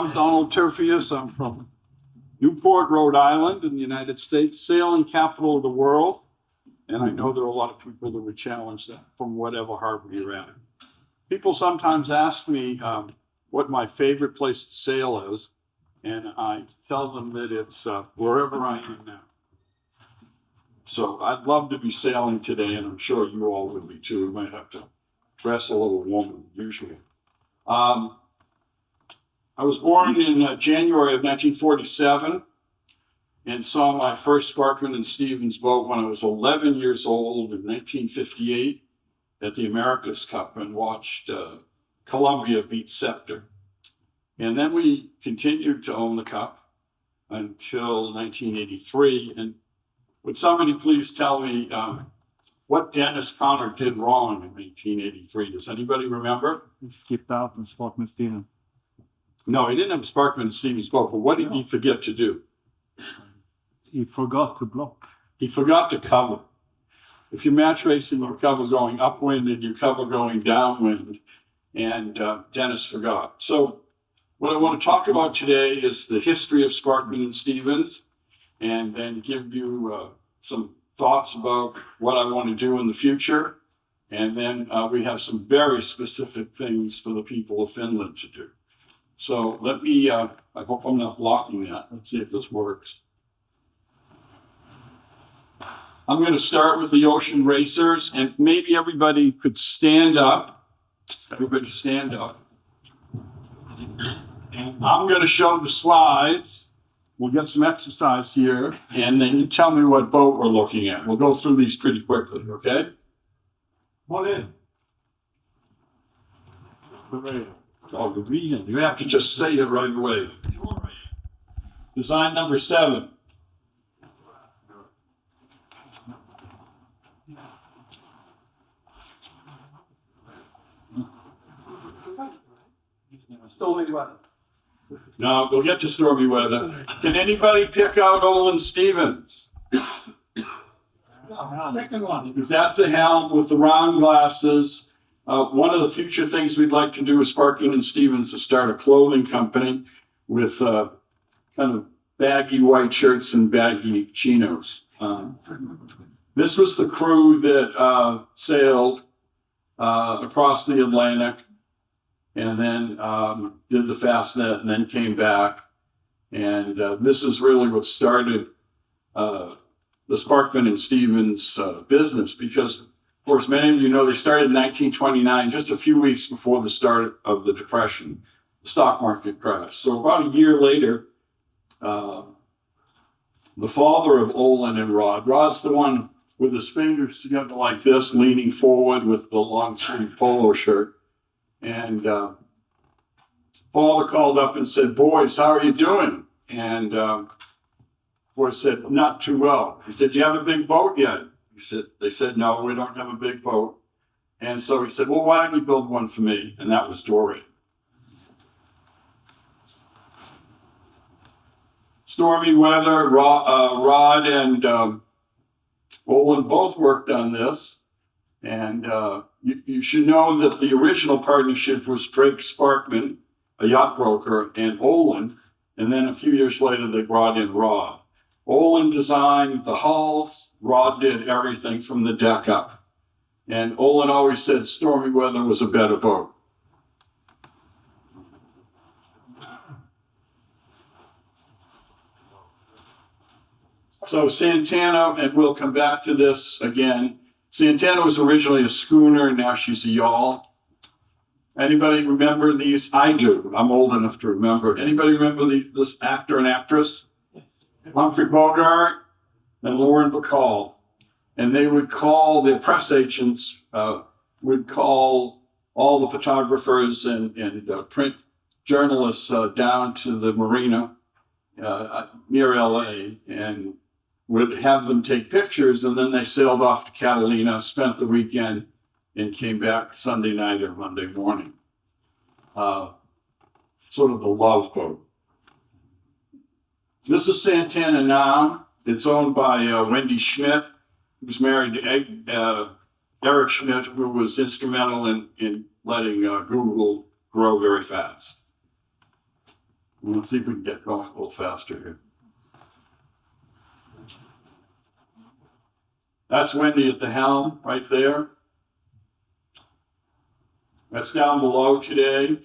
I'm Donald Tofias. I'm from Newport, Rhode Island in the United States, sailing capital of the world. And I know there are a lot of people that would challenge that from whatever harbor you're at. People sometimes ask me what my favorite place to sail is, and I tell them that it's wherever I am now. So I'd love to be sailing today, and I'm sure you all would be too. We might have to dress a little warmer than usual. I was born in January of 1947 and saw my first Sparkman Stephens boat when I was 11 years old in 1958 at the America's Cup and watched Columbia beat Scepter. And then we continued to own the Cup until 1983. And would somebody please tell me what Dennis Conner did wrong in 1983? Does anybody remember? He skipped out on Sparkman Stephens. No, he didn't have Sparkman Stephens boat, but what did he forget to do? He forgot to block. He forgot to cover. If you're match racing, you cover going upwind and you cover going downwind, and Dennis forgot. So what I want to talk about today is the history of Sparkman Stephens, and then give you some thoughts about what I want to do in the future. And then we have some very specific things for the people of Finland to do. So let me, I hope I'm not blocking that. Let's see if this works. I'm going to start with the ocean racers, and maybe everybody could stand up. Everybody stand up. And I'm going to show the slides. We'll get some exercise here, and then you tell me what boat we're looking at. We'll go through these pretty quickly, okay? Come on in. Oh, you're reading. You have to just say it right away. Design number 7. No, we'll get to stormy weather. Can anybody pick out Olin Stephens? Second one. He's at the helm with the round glasses. One of the future things we'd like to do with Sparkman Stephens is start a clothing company with kind of baggy white shirts and baggy chinos. This was the crew that sailed across the Atlantic and then did the Fastnet and then came back. And this is really what started the Sparkman Stephens business, because of course, many of you know they started in 1929, just a few weeks before the start of the Depression, the stock market crash. So about a year later, the father of Olin and Rod, Rod's the one with his fingers together like this, leaning forward with the long sleeve polo shirt. And father called up and said, "Boys, how are you doing?" And boys said, "Not too well." He said, "Do you have a big boat yet?" They said, "No, we don't have a big boat." And so he said, "Well, why don't you build one for me?" And that was Dory. Stormy weather, Rod and Olin both worked on this. And you should know that the original partnership was Drake Sparkman, a yacht broker, and Olin. And then a few years later, they brought in Rod. Olin designed the hulls. Rod did everything from the deck up. And Olin always said stormy weather was a better boat. So Santana, and we'll come back to this again. Santana was originally a schooner, now she's a yawl. Anybody remember these? I do. I'm old enough to remember. Anybody remember this actor and actress? Humphrey Bogart and Lauren Bacall. And they would call, their press agents would call all the photographers and print journalists down to the marina near LA and would have them take pictures, and then they sailed off to Catalina, spent the weekend, and came back Sunday night or Monday morning. Sort of the love boat. This is Santana now. It's owned by Wendy Schmidt, who's married to Eric Schmidt, who was instrumental in letting Google grow very fast. We'll see if we can get going a little faster here. That's Wendy at the helm right there. That's down below today.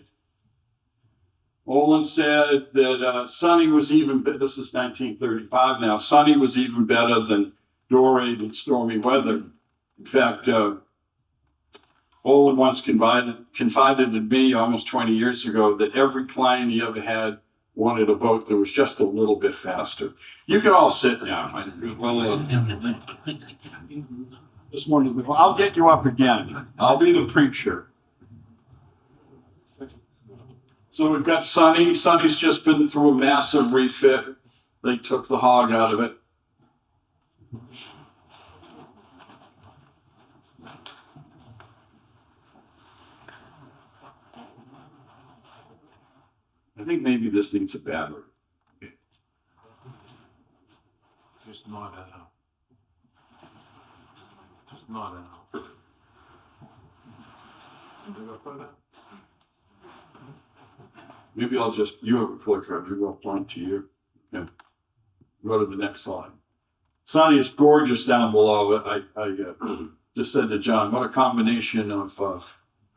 Olin said that Sunny was even, this is 1935 now, Sunny was even better than Dorade in stormy weather. In fact, Olin once confided in me almost 20 years ago that every client he ever had wanted a boat that was just a little bit faster. You can all sit now. Just wanted to, I'll get you up again. I'll be the preacher. So we've got Sunny. Sunny's just been through a massive refit. They took the hog out of it. I think maybe this needs a battery. Just not enough. Just not enough. Maybe I'll just, you have a clicker, maybe I'll point to you. Yeah. Go to the next slide. Sunny is gorgeous down below. I just said to John, what a combination of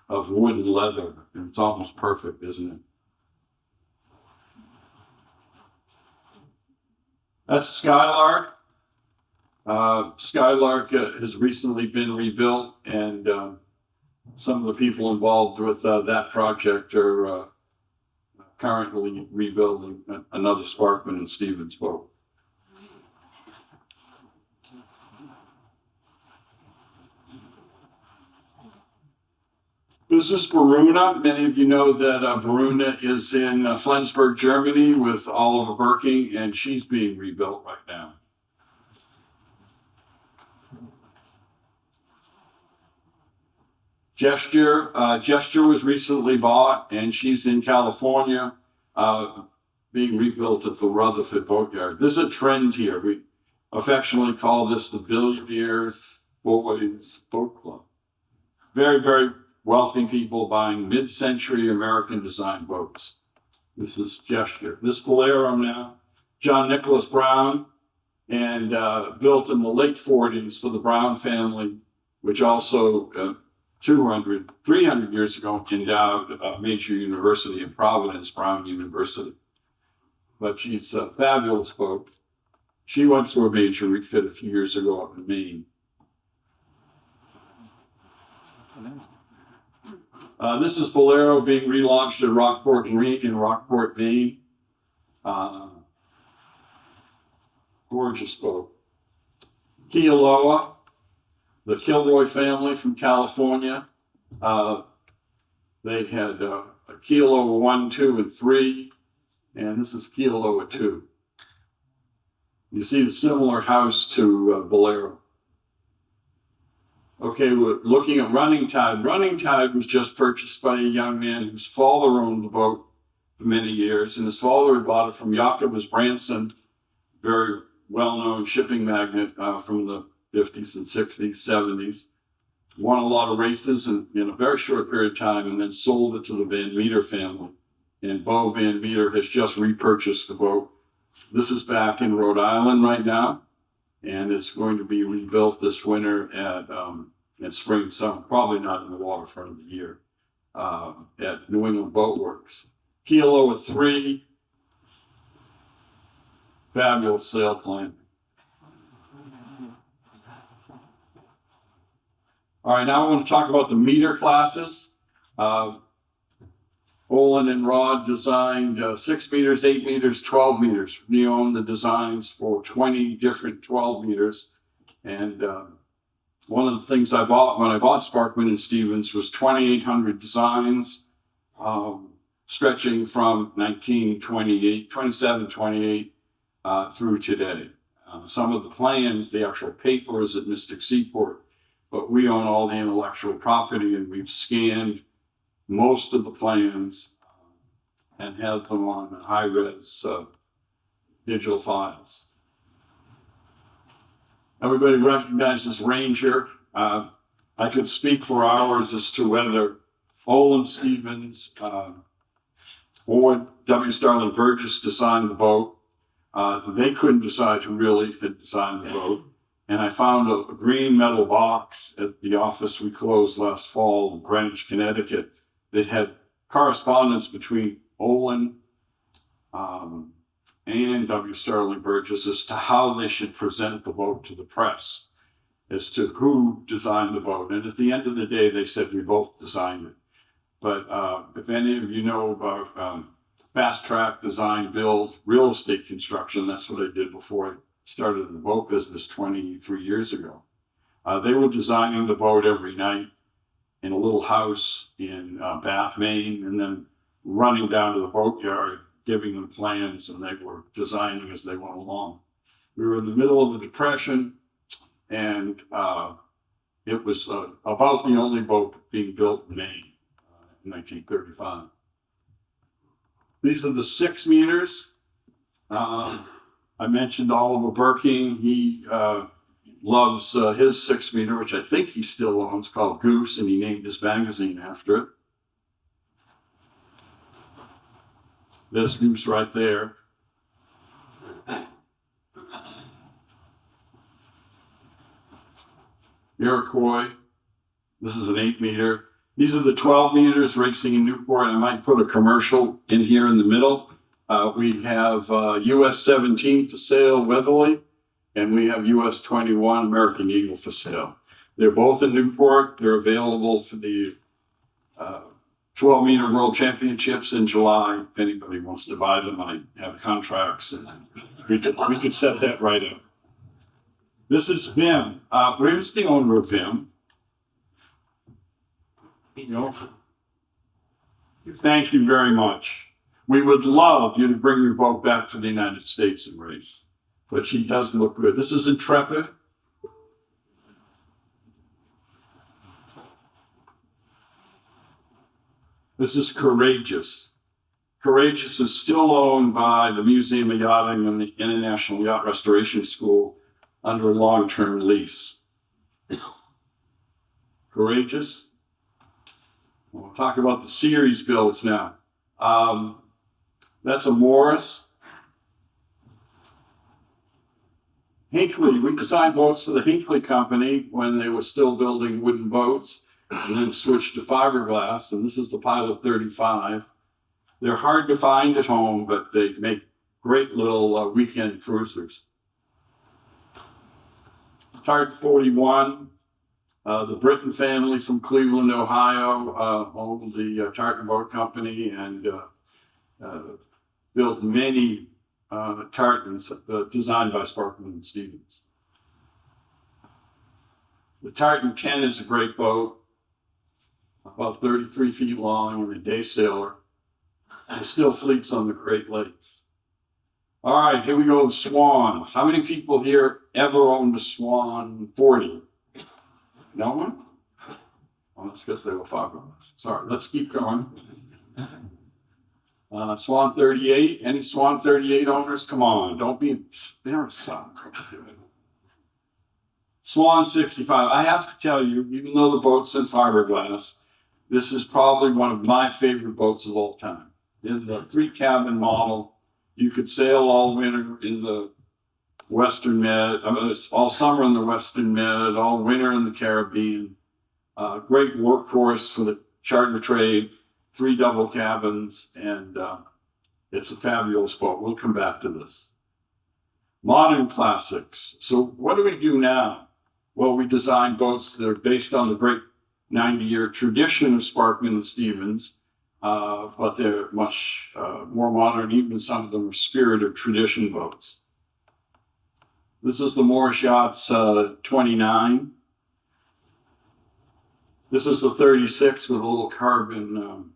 wood and leather. It's almost perfect, isn't it? That's Skylark. Skylark has recently been rebuilt, and some of the people involved with that project are currently rebuilding another Sparkman Stephens boat. This is Beruna. Many of you know that Beruna is in Flensburg, Germany with Oliver Birking, and she's being rebuilt right now. Gesture was recently bought, and she's in California, being rebuilt at the Rutherford Boatyard. There's a trend here. We affectionately call this the Billionaires Boys Boat Club. Very, very wealthy people buying mid-century American design boats. This is Gesture. This Bolero now, John Nicholas Brown, and built in the late 40s for the Brown family, which also 300 years ago endowed a major university in Providence, Brown University. But she's a fabulous boat. She went through a major refit a few years ago up in Maine. This is Bolero being relaunched at Rockport Marine in Rockport, Maine. Gorgeous boat. Kealoha, the Kilroy family from California. They had Kealoha 1, 2, and 3, and this is Kealoha 2. You see the similar house to Bolero. Okay, we're looking at Running Tide. Running Tide was just purchased by a young man whose father owned the boat for many years, and his father had bought it from Jacobus Branson, very well-known shipping magnate from the 50s and 60s, 70s. Won a lot of races in a very short period of time, and then sold it to the Van Meter family. And Bo Van Meter has just repurchased the boat. This is back in Rhode Island right now, and it's going to be rebuilt this winter at spring, summer, probably not in the waterfront of the year, at New England Boat Works. Kealoha 3, fabulous sail plane. All right, now I want to talk about the meter classes. Olin and Rod designed 6 meters, 8 meters, 12 meters. We own the designs for 20 different 12 meters. And one of the things I bought when I bought Sparkman Stephens was 2,800 designs, stretching from 1928, 2728 through today. Some of the plans, the actual paper is at Mystic Seaport, but we own all the intellectual property, and we've scanned most of the plans and have them on high-res digital files. Everybody recognizes Ranger. I could speak for hours as to whether Olin Stephens, or W. Starling Burgess designed the boat. They couldn't decide who really had designed the boat. And I found a green metal box at the office we closed last fall in Greenwich, Connecticut, that had correspondence between Olin and W. Starling Burgess as to how they should present the boat to the press, as to who designed the boat. And at the end of the day, they said we both designed it. But if any of you know about fast track design, build, real estate construction, that's what I did before I started in the boat business 23 years ago. They were designing the boat every night in a little house in Bath, Maine, and then running down to the boatyard, giving them plans, and they were designing as they went along. We were in the middle of the Depression, and it was about the only boat being built in Maine in 1935. These are the 6 meters. I mentioned Oliver Burking. He loves his 6 meter, which I think he still owns, called Goose, and he named his magazine after it. There's Goose right there. Iroquois. This is an 8 meter. These are the 12 meters racing in Newport. I might put a commercial in here in the middle. We have US 17 for sale, Weatherly, and we have US 21 American Eagle for sale. They're both in Newport. They're available for the 12 meter World Championships in July. If anybody wants to buy them, I have contracts, and we could set that right up. This is Vim. Where's the owner of Vim? Thank you very much. We would love you to bring your boat back to the United States and race, but she does look good. This is Intrepid. This is Courageous. Courageous is still owned by the Museum of Yachting and the International Yacht Restoration School under a long-term lease. Courageous. We'll talk about the series builds now. That's a Morris. Hinckley, we designed boats for the Hinckley Company when they were still building wooden boats, and then switched to fiberglass, and this is the Pilot 35. They're hard to find at home, but they make great little weekend cruisers. Tartan 41, the Britton family from Cleveland, Ohio, owned the Tartan Boat Company and built many tartans designed by Sparkman Stephens. The Tartan 10 is a great boat, about 33 feet long and a day sailor. There's still fleets on the Great Lakes. All right, here we go with Swans. How many people here ever owned a Swan 40? No one? Well, that's because they were fiberglass. Sorry, let's keep going. Swan 38. Any Swan 38 owners? Come on, don't be embarrassed. Swan 65. I have to tell you, even though the boat's in fiberglass, this is probably one of my favorite boats of all time. In the 3-cabin model, you could sail all winter in the Western Med, all summer in the Western Med, all winter in the Caribbean. Great workhorse for the charter trade, 3 double cabins, and it's a fabulous boat. We'll come back to this. Modern classics. So what do we do now? Well, we design boats that are based on the great 90-year tradition of Sparkman and Stephens, but they're much more modern. Even some of them are spirited tradition boats. This is the Morris Yachts 29. This is the 36 with a little carbon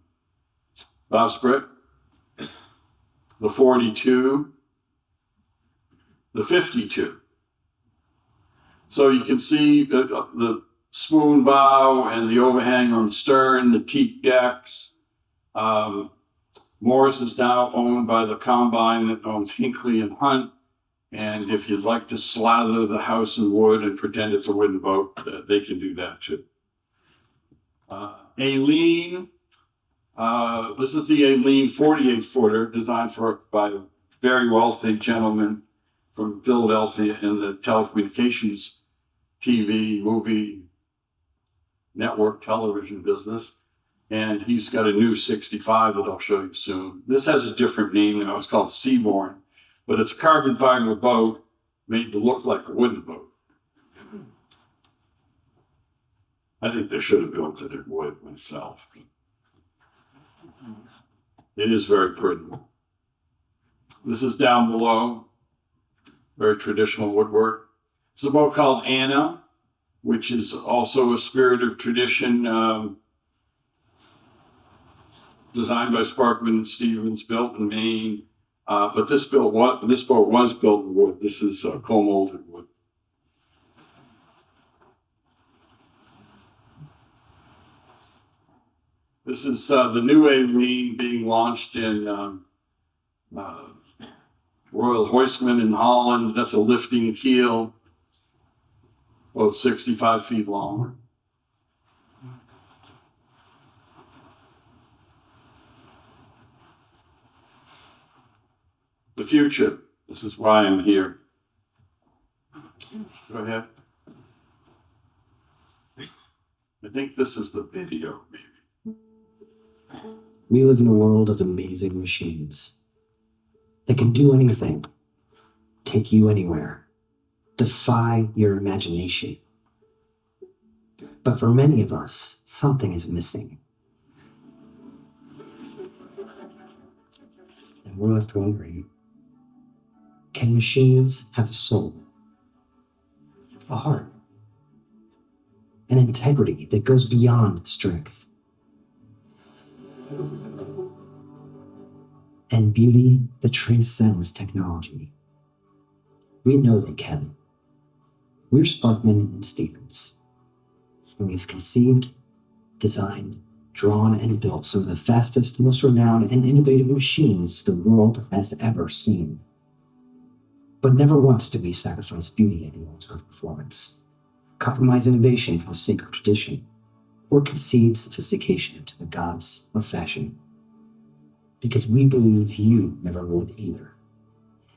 bowsprit. The 42. The 52. So you can see the spoon bow and the overhang on the stern, the teak decks. Morris is now owned by the combine that owns Hinckley and Hunt. And if you'd like to slather the house in wood and pretend it's a wooden boat, they can do that too. Aileen, This is the Aileen 48-footer designed by a very wealthy gentleman from Philadelphia in the telecommunications, TV, movie, network television business. And he's got a new 65 that I'll show you soon. This has a different name now. It's called Seaborn, but it's a carbon fiber boat made to look like a wooden boat. I think they should have built it in wood myself. It is very pretty. This is down below, very traditional woodwork. It's a boat called Anna, which is also a spirit of tradition, designed by Sparkman Stephens, built in Maine. But this boat was built in wood. This is co-molded wood. This is the new Aileen being launched in Royal Hoistman in Holland. That's a lifting keel, about 65 feet long. The future. This is why I'm here. Go ahead. I think this is the video, maybe. We live in a world of amazing machines that can do anything, take you anywhere, defy your imagination. But for many of us, something is missing. And we're left wondering, can machines have a soul, a heart, an integrity that goes beyond strength, and beauty that transcends technology? We know they can. We're Sparkman Stephens, and we've conceived, designed, drawn, and built some of the fastest, most renowned, and innovative machines the world has ever seen. But never once did we sacrifice beauty at the altar of performance, compromise innovation for the sake of tradition, or concede sophistication to the gods of fashion. Because we believe you never would either.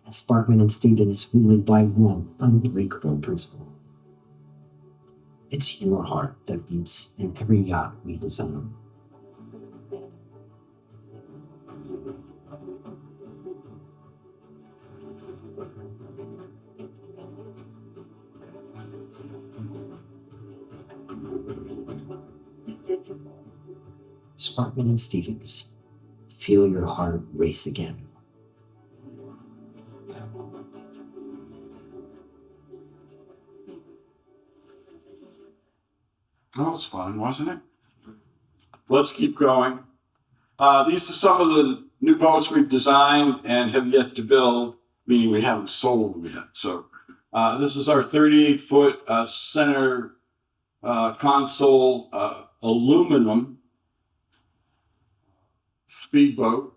At Sparkman Stephens, we live by one unbreakable principle. It's your heart that beats in every yacht we design. Sparkman Stephens, feel your heart race again. That was fun, wasn't it? Let's keep going. These are some of the new boats we've designed and have yet to build, meaning we haven't sold them yet. So this is our 38-foot center console aluminum speedboat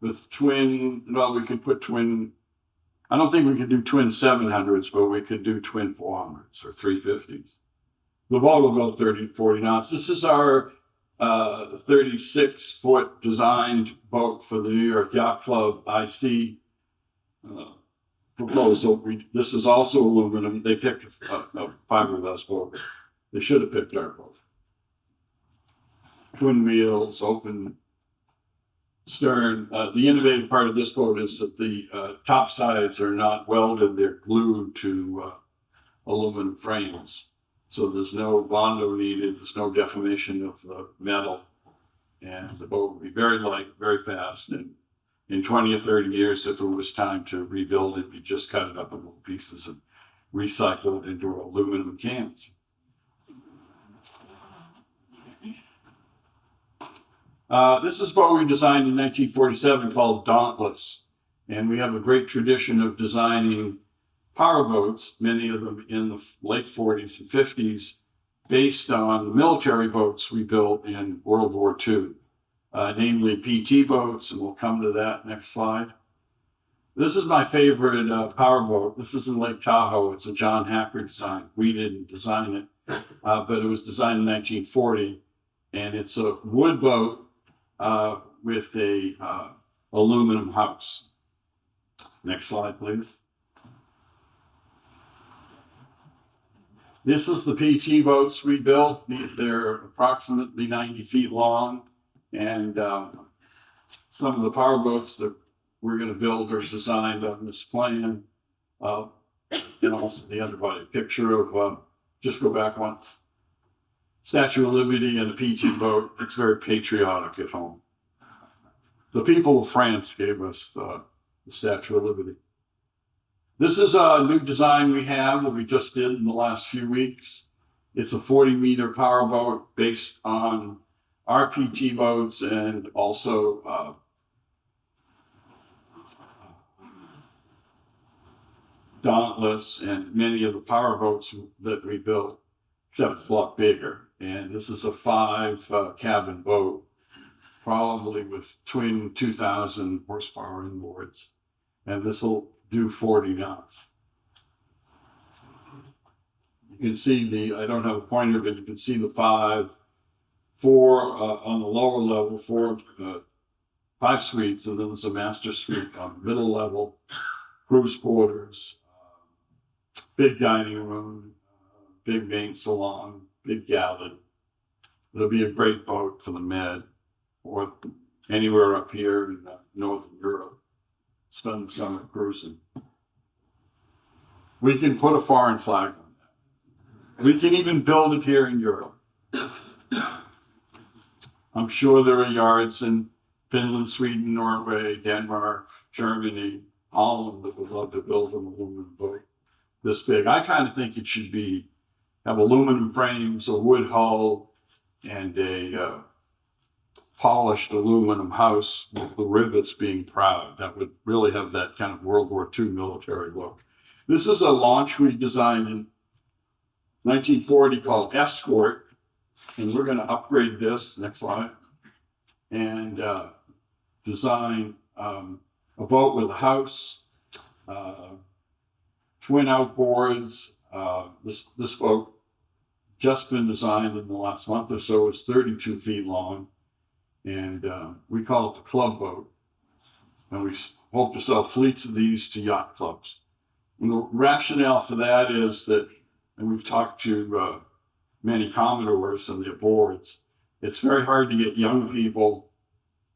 with we could put I don't think we could do twin 700s, but we could do twin 400s or 350s. The boat will go 30, 40 knots. This is our 36-foot designed boat for the New York Yacht Club IC proposal. This is also aluminum. They picked a fiberglass boat. They should have picked our boat. Twin wheels, open stern. The innovative part of this boat is that the top sides are not welded. They're glued to aluminum frames. So there's no bondo needed. There's no deformation of the metal. And the boat will be very light, very fast. And in 20 or 30 years, if it was time to rebuild it, you just cut it up in little pieces and recycle it into aluminum cans. This is what we designed in 1947 called Dauntless. And we have a great tradition of designing powerboats, many of them in the late 40s and 50s, based on the military boats we built in World War II, namely PT boats, and we'll come to that next slide. This is my favorite powerboat. This is in Lake Tahoe. It's a John Hacker design. We didn't design it, but it was designed in 1940, and it's a wood boat with a aluminum house. Next slide, please. This is the PT boats we built. They're approximately 90 feet long, and some of the power boats that we're going to build are designed on this plan. And also the underbody picture of, just go back once, Statue of Liberty and a PT boat. It's very patriotic at home. The people of France gave us the Statue of Liberty. This is a new design we have that we just did in the last few weeks. It's a 40-meter power boat based on our PT boats and also Dauntless and many of the power boats that we built, except it's a lot bigger. And this is a 5-cabin boat, probably with twin 2,000 horsepower inboards. And this will do 40 knots. You can see I don't have a pointer, but you can see the 4 on the lower level, 5 suites, and then there's a master suite on the middle level, cruise quarters, big dining room, big main salon, big galley. It'll be a great boat for the Med or anywhere up here in Northern Europe. Spend the summer cruising. We can put a foreign flag on that. We can even build it here in Europe. I'm sure there are yards in Finland, Sweden, Norway, Denmark, Germany, Holland that would love to build an aluminum boat this big. I kind of think it should have aluminum frames, a wood hull, and a polished aluminum house with the rivets being proud. That would really have that kind of World War II military look. This is a launch we designed in 1940 called Escort, and we're going to upgrade this, next slide, and design a boat with a house, twin outboards. This boat just been designed in the last month or so. It's 32 feet long, and we call it the club boat. And we hope to sell fleets of these to yacht clubs. And the rationale for that is that, and we've talked to many Commodores and their boards, it's very hard to get young people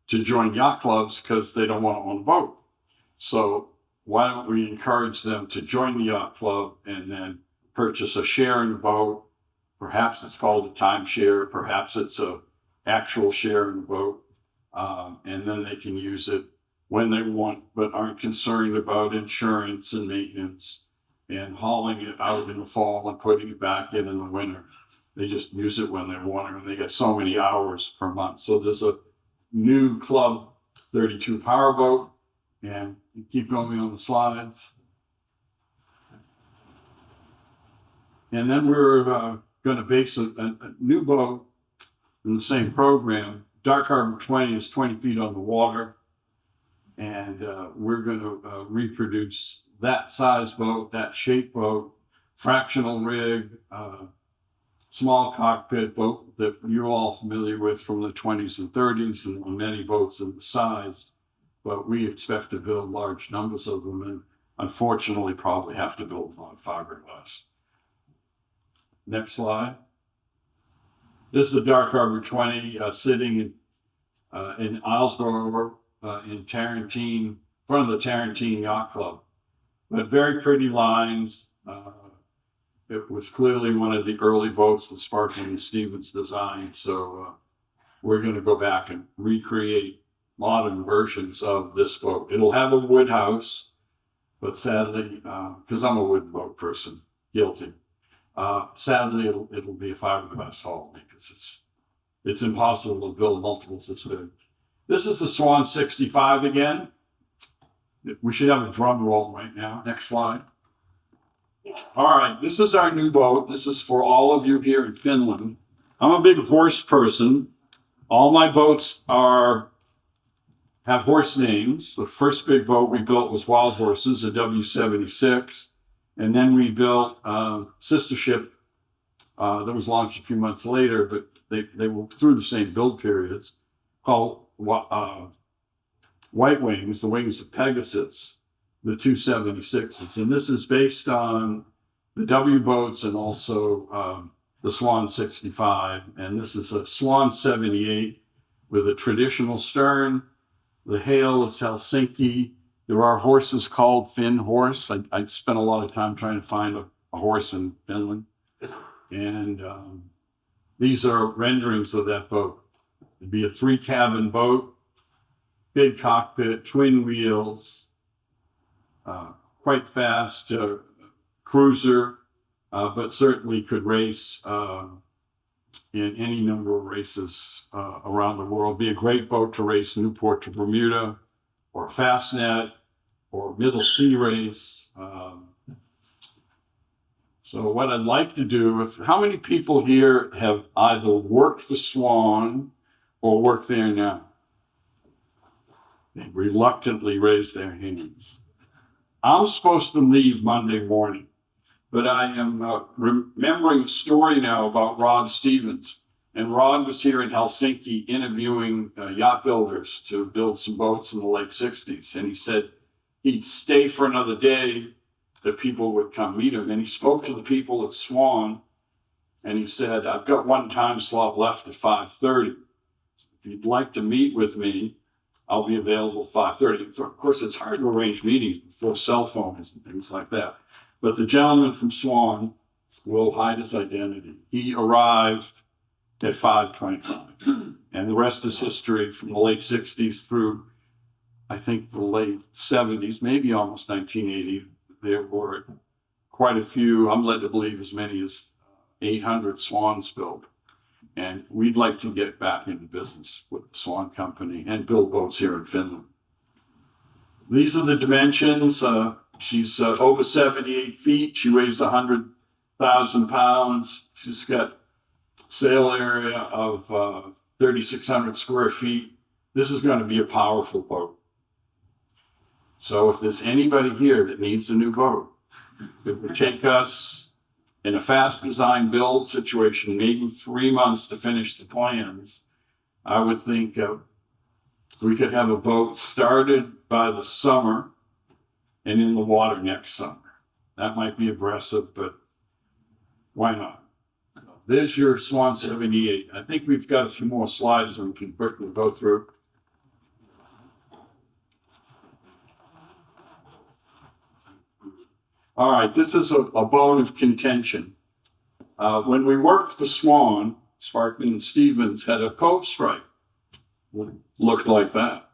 to join yacht clubs because they don't want to own a boat. So why don't we encourage them to join the yacht club and then purchase a share in the boat? Perhaps it's called a timeshare, perhaps it's a actual share in the boat, and then they can use it when they want, but aren't concerned about insurance and maintenance and hauling it out in the fall and putting it back in the winter. They just use it when they want it, and they get so many hours per month. So there's a new Club 32 powerboat, and you keep going on the slides. And then we're going to base a new boat in the same program. Dark Harbor 20 is 20 feet on the water, and we're going to reproduce that size boat, that shape boat, fractional rig, small cockpit boat that you're all familiar with from the 20s and 30s, and many boats in the size. But we expect to build large numbers of them, and unfortunately probably have to build them on fiberglass. Next slide. This is the Dark Harbor 20 sitting in Islesboro in Tarrantine, in front of the Tarrantine Yacht Club. But very pretty lines. It was clearly one of the early boats that Sparkman Stephens designed. So we're going to go back and recreate modern versions of this boat. It'll have a wood house, but sadly, because I'm a wood boat person, guilty. Sadly, it'll be a fiberglass hull because it's impossible to build multiples this big. This is the Swan 65 again. We should have a drum roll right now. Next slide. All right, this is our new boat. This is for all of you here in Finland. I'm a big horse person. All my boats have horse names. The first big boat we built was Wild Horses, a W-76. And then we built a sister ship that was launched a few months later, but they were through the same build periods, called white wings, the wings of Pegasus, the 276s. And this is based on the W boats and also the Swan 65. And this is a Swan 78 with a traditional stern. The hail is Helsinki. There are horses called Finn horse. I spent a lot of time trying to find a horse in Finland. And these are renderings of that boat. It'd be a 3-cabin boat, big cockpit, twin wheels, quite fast cruiser, but certainly could race in any number of races around the world. Be a great boat to race Newport to Bermuda, or Fastnet, or Middle Sea race. So what I'd like to do, how many people here have either worked for Swan or work there now? They reluctantly raise their hands. I'm supposed to leave Monday morning, but I am remembering a story now about Rod Stephens. And Rod was here in Helsinki interviewing yacht builders to build some boats in the late 60s. And he said he'd stay for another day if people would come meet him. And he spoke to the people at Swan, and he said, I've got one time slot left at 5:30. If you'd like to meet with me, I'll be available at 5:30. Of course, it's hard to arrange meetings before cell phones and things like that. But the gentleman from Swan will hide his identity. He arrived at 5:25. And the rest is history from the late 60s through, I think, the late 70s, maybe almost 1980. There were quite a few, I'm led to believe as many as 800 Swans built. And we'd like to get back into business with the Swan Company and build boats here in Finland. These are the dimensions. She's over 78 feet. She weighs 100,000 pounds. She's got sail area of 3,600 square feet. This is going to be a powerful boat. So if there's anybody here that needs a new boat, it would take us, in a fast design build situation, maybe 3 months to finish the plans. I would think we could have a boat started by the summer and in the water next summer. That might be aggressive, but why not? There's your Swan 78. I think we've got a few more slides that we can quickly go through. All right, this is a bone of contention. When we worked for Swan, Sparkman Stephens had a cove stripe. Looked like that.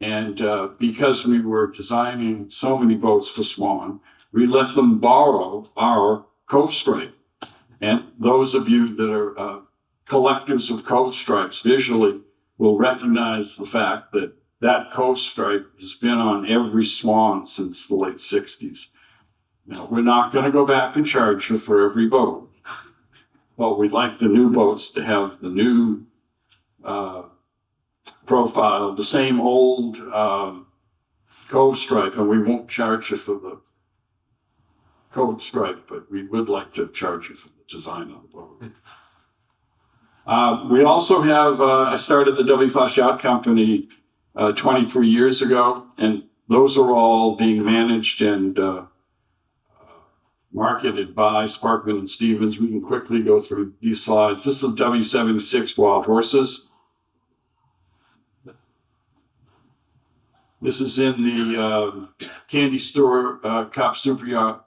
And because we were designing so many boats for Swan, we let them borrow our cove stripe. And those of you that are collectors of cove stripes visually will recognize the fact that that cove stripe has been on every Swan since the late 60s. Now, we're not going to go back and charge you for every boat. But we'd like the new boats to have the new profile, the same old cove stripe, and we won't charge you for the cove stripe, but we would like to charge you for the design of the boat. We also have, I started the W-Class Yacht Company 23 years ago, and those are all being managed and marketed by Sparkman Stephens. We can quickly go through these slides. This is the W-76 Wild Horses. This is in the Candy Store Cup Super Yacht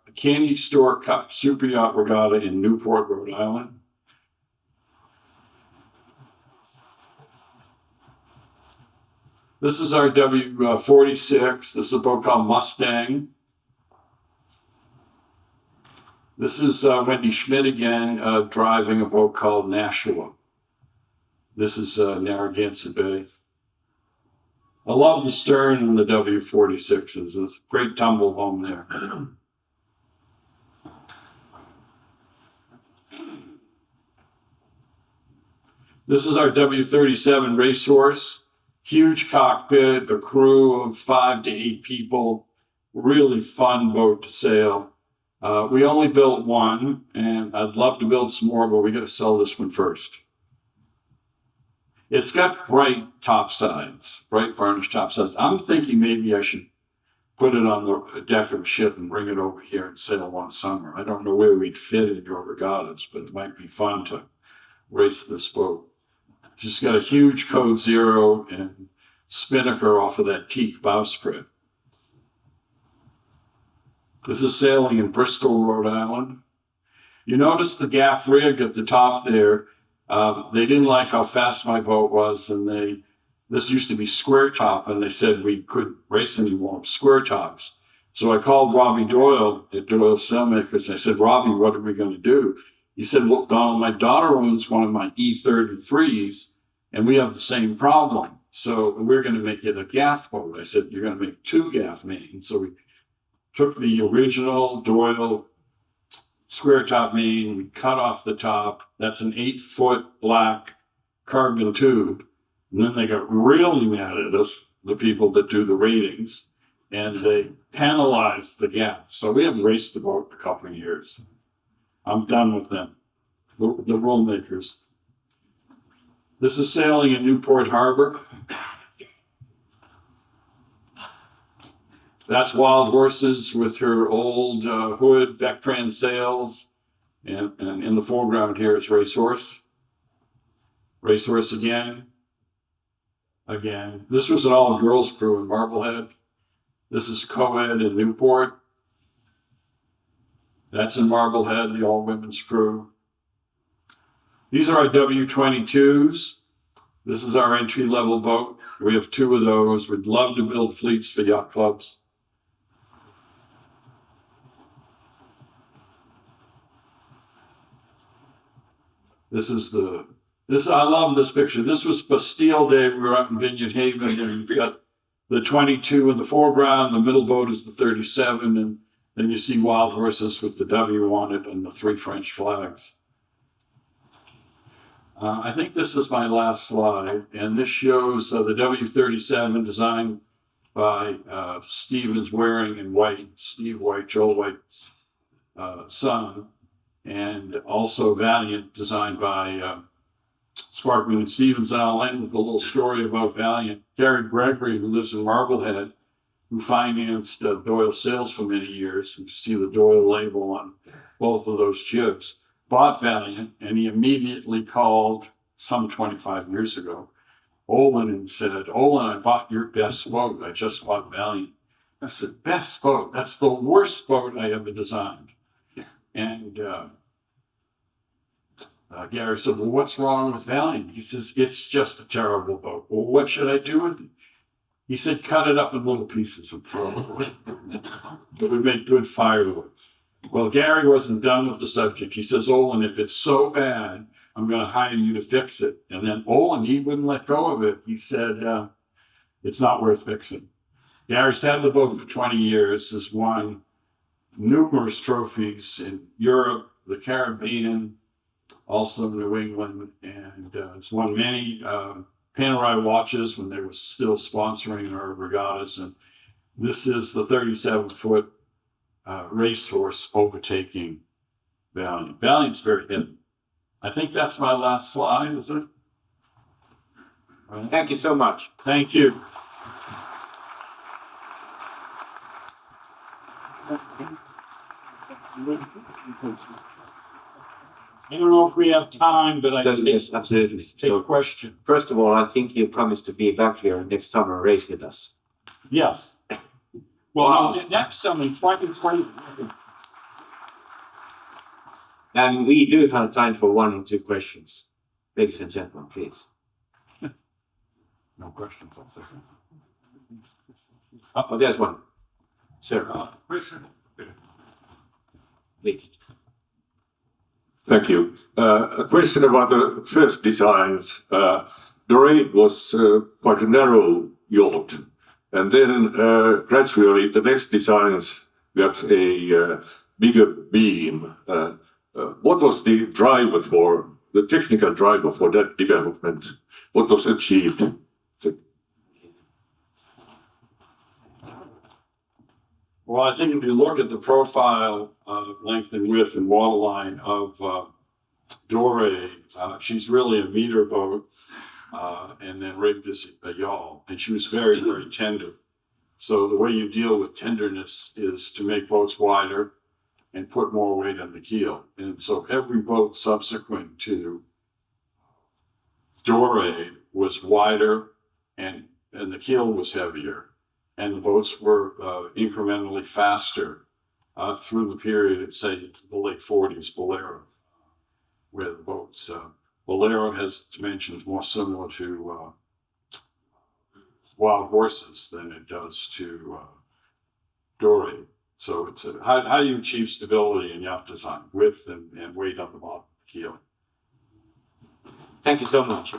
Regatta in Newport, Rhode Island. This is our W-46. This is a boat called Mustang. This is Wendy Schmidt again, driving a boat called Nashua. This is Narragansett Bay. I love the stern and the W-46s. It's a great tumble home there. This is our W-37 racehorse. Huge cockpit, a crew of 5 to 8 people. Really fun boat to sail. We only built one, and I'd love to build some more, but we got to sell this one first. It's got bright top sides, bright varnished top sides. I'm thinking maybe I should put it on the deck of a ship and bring it over here and sail one summer. I don't know where we'd fit in your regattas, but it might be fun to race this boat. She's got a huge code 0 and spinnaker off of that teak bowsprit. This is sailing in Bristol, Rhode Island. You notice the gaff rig at the top there. They didn't like how fast my boat was, and this used to be square top, and they said we couldn't race anymore square tops. So I called Robbie Doyle at Doyle Sailmakers. I said, Robbie, what are we going to do? He said, well, Donald, my daughter owns one of my E33s, and we have the same problem. So we're going to make it a gaff boat. I said, you're going to make 2 gaff mains. So we took the original Doyle square top main, we cut off the top. That's an 8-foot black carbon tube. And then they got really mad at us, the people that do the ratings, and they penalized the gaff. So we haven't raced the boat in a couple of years. I'm done with them, the rule makers. This is sailing in Newport Harbor. That's Wild Horses with her old hood, Vectran sails. And in the foreground here is Racehorse. Racehorse again. Again. This was an all-girls crew in Marblehead. This is co-ed in Newport. That's in Marblehead, the all-women's crew. These are our W-22s. This is our entry-level boat. We have 2 of those. We'd love to build fleets for yacht clubs. I love this picture. This was Bastille Day. We were up in Vineyard Haven, and we got the 22 in the foreground. The middle boat is the 37, and then you see Wild Horses with the W on it and the 3 French flags. I think this is my last slide, and this shows the W-37 designed by Stephens, Waring, and White, Steve White, Joel White's son. And also Valiant, designed by Sparkman and Stephens. And I'll end with a little story about Valiant. Gary Gregory, who lives in Marblehead, who financed Doyle Sails for many years. You can see the Doyle label on both of those jibs. Bought Valiant, and he immediately called some 25 years ago, Olin, and said, Olin, I bought your best boat. I just bought Valiant. I said, best boat? That's the worst boat I ever designed. And Gary said, well, what's wrong with Valiant? He says, it's just a terrible boat. Well, what should I do with it? He said, cut it up in little pieces and throw it away. It would make good firewood. Well, Gary wasn't done with the subject. He says, Olin, if it's so bad, I'm going to hire you to fix it. And then Olin, he wouldn't let go of it. He said, it's not worth fixing. Gary's had the boat for 20 years, has won numerous trophies in Europe, the Caribbean, also New England, and it's won many Panerai watches when they were still sponsoring our regattas. And this is the 37-foot racehorse overtaking Valiant. Valiant's very hidden. I think that's my last slide, is it? Right. Thank you so much. Thank you. I don't know if we have time, but I Yes, absolutely. take a question. First of all, I think you promised to be back here next summer and race with us. Yes. Well, next summer, 2020. And we do have time for 1 or 2 questions. Ladies and gentlemen, please. No questions. Oh, there's one. Sir, please. Thank you. A question about the first designs. The raid was quite a narrow yacht, and then gradually the next designs got a bigger beam. What was the technical driver for that development? What was achieved? Well, I think if you look at the profile length and width and waterline of Dore, she's really a meter boat. and then rigged as a yawl. And she was very, very tender. So the way you deal with tenderness is to make boats wider and put more weight on the keel. And so every boat subsequent to Dore was wider and the keel was heavier. And the boats were incrementally faster through the period of, say, the late 40s, Bolero, where the boats, Bolero has dimensions more similar to wild horses than it does to Dore. So it's how do you achieve stability in yacht design, width and weight on the bottom of the keel? Thank you so much.